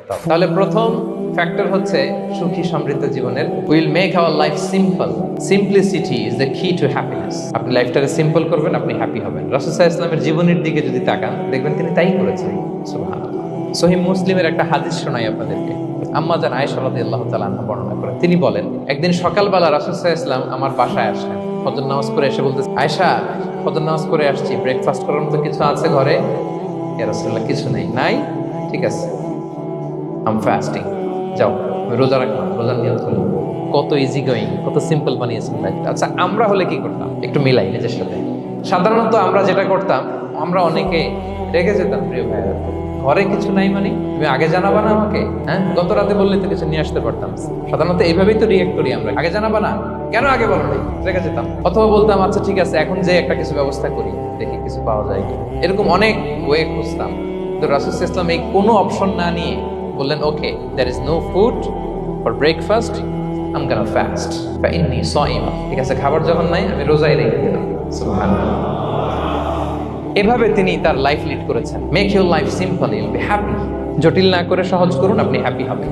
করতে হবে। তাহলে প্রথম ফ্যাক্টর হচ্ছে সুখী সমৃদ্ধ জীবনের, will make our life simple. Simplicity is the কি টু হ্যাপিনেস। আপনি লাইফটাকে সিম্পল করবেন, আপনি হ্যাপি হবেন। রাসূল সাল্লাল্লাহু আলাইহি ওয়াসাল্লামের জীবনের দিকে যদি তাকান, দেখবেন তিনি তাই করেছেন। সুবহানাল্লাহ। সহিহ মুসলিমের একটা হাদিস শোনাই আপনাদেরকে। আম্মা জান আয়েশা রাদিয়াল্লাহু তাআলা আনহা বর্ণনা করেন। তিনি বলেন, একদিন সকালবেলা রাসূল সাল্লাল্লাহু আলাইহি ওয়াসাল্লাম আমার বাসায় আসলেন। ফজর নামাজ পড়ে এসে বলতেছে, আয়েশা, ফজর নামাজ পড়ে আসছি, ব্রেকফাস্ট করার মতো কিছু আছে ঘরে? ইয়া রাসূলুল্লাহ, কিছু নেই। নাই? ঠিক আছে, আম ফাস্টিং, যাও আমি রোজা রাখলাম, রোজার নিয়ত করলাম। কত ইজি গোয়িং, কত সিম্পল বানিয়েছেন লাইফটা। আচ্ছা, আমরা হলে কি করতাম? একটু মিলাই নিজের সাথে। সাধারণত আমরা যেটা করতাম, আমরা অনেকে রেগে যেতাম। প্রিয় ভাইরা, ঘরে কিছু নাই মানে তুমি আগে জানাবা না আমাকে? হ্যাঁ, গত রাতে বললে তো কিছু নিয়ে আসতে পারতাম। সাধারণত এইভাবেই তো রিয়েক্ট করি আমরা, আগে জানাবা না কেন, আগে বলো না, রেগে যেতাম। অথবা বলতাম, আচ্ছা ঠিক আছে, এখন যে একটা কিছু ব্যবস্থা করি, দেখি কিছু পাওয়া যায় কি। এরকম অনেক ওয়ে খুঁজতাম। তো রাসূল সাল্লাল্লাহু আলাইহি ওয়াসাল্লাম এই কোনো অপশন না নিয়ে বললেন, okay, there is no food for breakfast, I am gonna fast ফাইন্নী সাইমা। ঠিক আছে, খাবার যখন নাই, আমি রোজাই রেখে দিলাম। সুবহানাল্লাহ। এভাবে তিনি তার লাইফ লিড করেছেন। Make your life simple, you'll be happy. জটিল না করে সহজ করুন, আপনি হ্যাপি হবেন।